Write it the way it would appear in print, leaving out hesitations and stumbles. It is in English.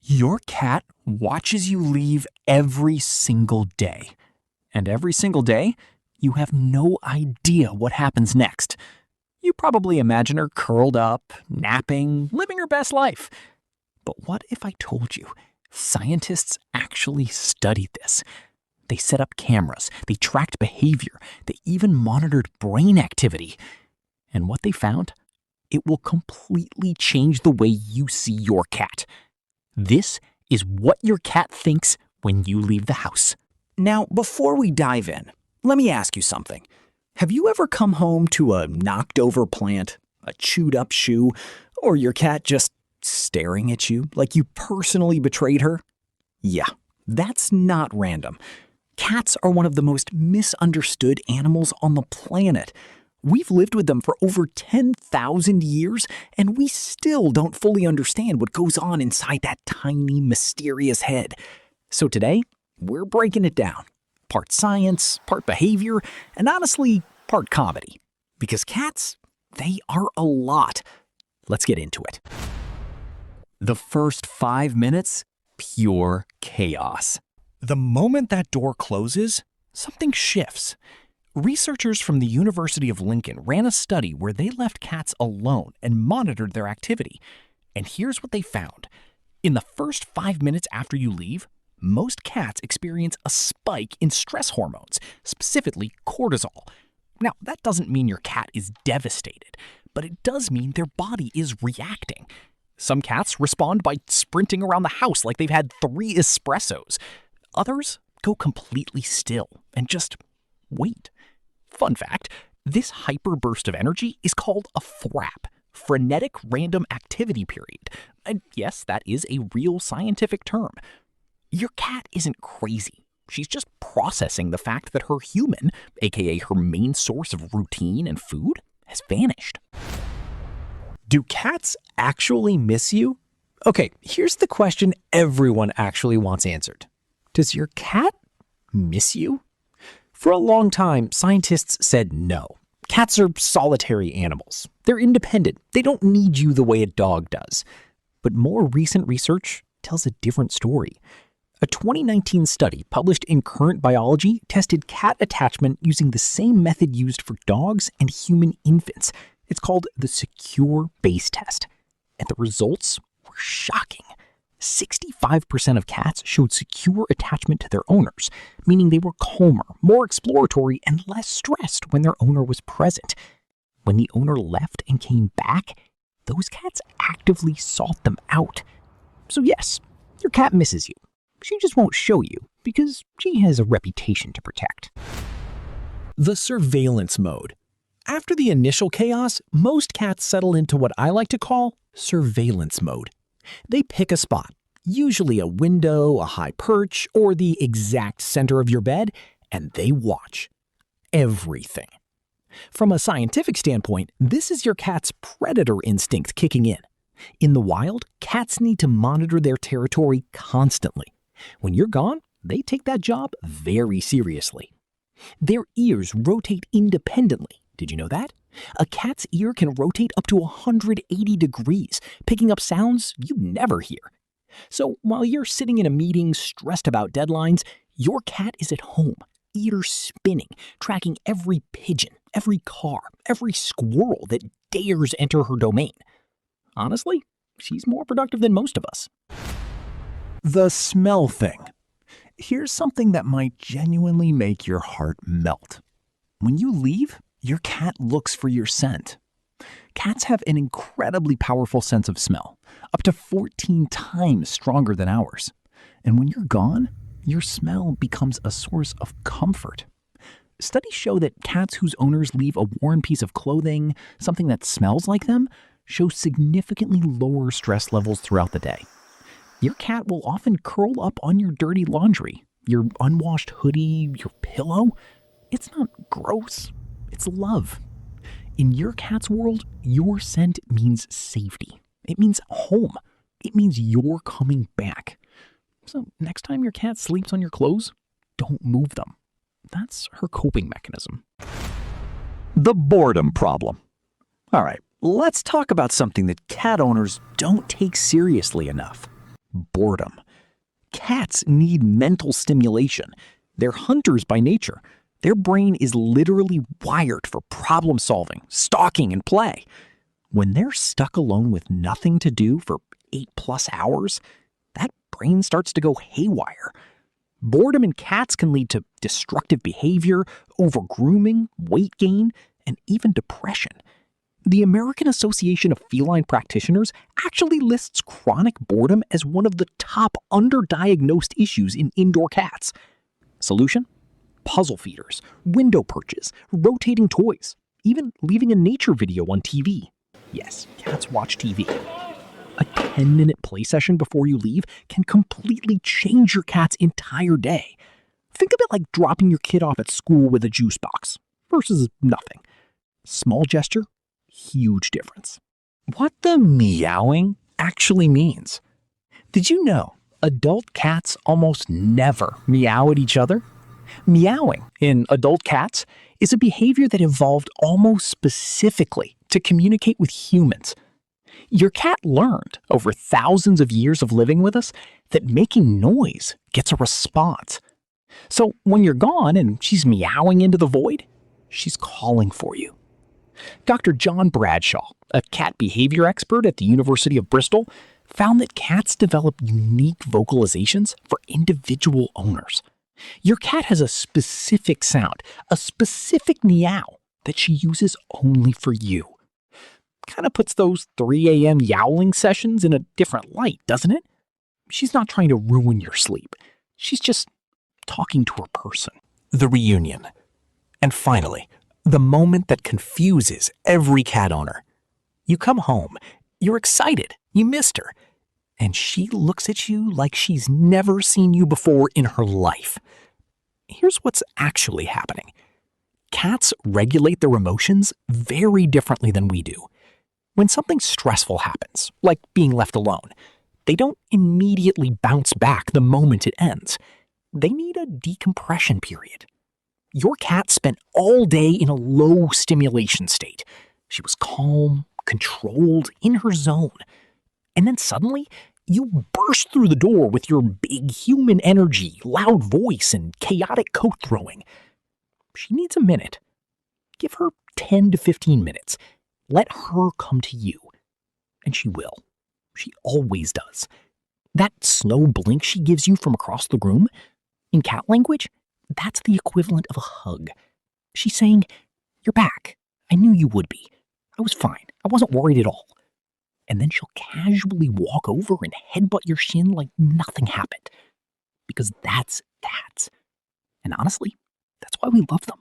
Your cat watches you leave every single day. And every single day, you have no idea what happens next. You probably imagine her curled up, napping, living her best life. But what if I told you scientists actually studied this? They set up cameras, they tracked behavior, they even monitored brain activity. And what they found? It will completely change the way you see your cat. This is what your cat thinks when you leave the house. Now, before we dive in, let me ask you something. Have you ever come home to a knocked-over plant, a chewed-up shoe, or your cat just staring at you like you personally betrayed her? Yeah, that's not random. Cats are one of the most misunderstood animals on the planet. We've lived with them for over 10,000 years, and we still don't fully understand what goes on inside that tiny, mysterious head. So today, we're breaking it down. Part science, part behavior, and honestly, part comedy. Because cats, they are a lot. Let's get into it. The first 5 minutes, pure chaos. The moment that door closes, something shifts. Researchers from the University of Lincoln ran a study where they left cats alone and monitored their activity. And here's what they found. In the first 5 minutes after you leave, most cats experience a spike in stress hormones, specifically cortisol. Now, that doesn't mean your cat is devastated, but it does mean their body is reacting. Some cats respond by sprinting around the house like they've had 3 espressos. Others go completely still and just wait. Fun fact, this hyperburst of energy is called a FRAP, frenetic random activity period. And yes, that is a real scientific term. Your cat isn't crazy. She's just processing the fact that her human, aka her main source of routine and food, has vanished. Do cats actually miss you? Okay, here's the question everyone actually wants answered. Does your cat miss you? For a long time, scientists said no. Cats are solitary animals. They're independent. They don't need you the way a dog does. But more recent research tells a different story. A 2019 study published in Current Biology tested cat attachment using the same method used for dogs and human infants. It's called the Secure Base Test. And the results were shocking. 65% of cats showed secure attachment to their owners, meaning they were calmer, more exploratory, and less stressed when their owner was present. When the owner left and came back, those cats actively sought them out. So yes, your cat misses you. She just won't show you because she has a reputation to protect. The surveillance mode. After the initial chaos, most cats settle into what I like to call surveillance mode. They pick a spot, usually a window, a high perch, or the exact center of your bed, and they watch everything. From a scientific standpoint, this is your cat's predator instinct kicking in. In the wild, cats need to monitor their territory constantly. When you're gone, they take that job very seriously. Their ears rotate independently. Did you know that? A cat's ear can rotate up to 180 degrees, picking up sounds you never hear. So while you're sitting in a meeting stressed about deadlines, your cat is at home, ear spinning, tracking every pigeon, every car, every squirrel that dares enter her domain. Honestly, she's more productive than most of us. The smell thing. Here's something that might genuinely make your heart melt. When you leave, your cat looks for your scent. Cats have an incredibly powerful sense of smell, up to 14 times stronger than ours. And when you're gone, your smell becomes a source of comfort. Studies show that cats whose owners leave a worn piece of clothing, something that smells like them, show significantly lower stress levels throughout the day. Your cat will often curl up on your dirty laundry, your unwashed hoodie, your pillow. It's not gross. It's love. In your cat's world, your scent means safety. It means home. It means you're coming back. So next time your cat sleeps on your clothes, don't move them. That's her coping mechanism. The boredom problem. All right, let's talk about something that cat owners don't take seriously enough. boredom. Cats need mental stimulation. They're hunters by nature. Their brain is literally wired for problem solving, stalking, and play. When they're stuck alone with nothing to do for 8+ hours, that brain starts to go haywire. Boredom in cats can lead to destructive behavior, over-grooming, weight gain, and even depression. The American Association of Feline Practitioners actually lists chronic boredom as one of the top underdiagnosed issues in indoor cats. Solution? Puzzle feeders, window perches, rotating toys, even leaving a nature video on TV. Yes, cats watch TV. A 10-minute play session before you leave can completely change your cat's entire day. Think of it like dropping your kid off at school with a juice box versus nothing. Small gesture, huge difference. What the meowing actually means. Did you know adult cats almost never meow at each other? Meowing in adult cats is a behavior that evolved almost specifically to communicate with humans. Your cat learned over thousands of years of living with us that making noise gets a response. So when you're gone and she's meowing into the void, she's calling for you. Dr. John Bradshaw, a cat behavior expert at the University of Bristol, found that cats develop unique vocalizations for individual owners. Your cat has a specific sound, a specific meow that she uses only for you. Kind of puts those 3 a.m. yowling sessions in a different light, doesn't it? She's not trying to ruin your sleep. She's just talking to her person. The reunion. And finally, the moment that confuses every cat owner. You come home, you're excited, you missed her, and she looks at you like she's never seen you before in her life. Here's what's actually happening. Cats regulate their emotions very differently than we do. When something stressful happens, like being left alone, they don't immediately bounce back the moment it ends. They need a decompression period. Your cat spent all day in a low stimulation state. She was calm, controlled, in her zone. And then suddenly, you burst through the door with your big human energy, loud voice, and chaotic coat throwing. She needs a minute. Give her 10 to 15 minutes. Let her come to you. And she will. She always does. That slow blink she gives you from across the room, in cat language, that's the equivalent of a hug. She's saying, "You're back. I knew you would be. I was fine. I wasn't worried at all." And then she'll casually walk over and headbutt your shin like nothing happened. Because that's cats. And honestly, that's why we love them.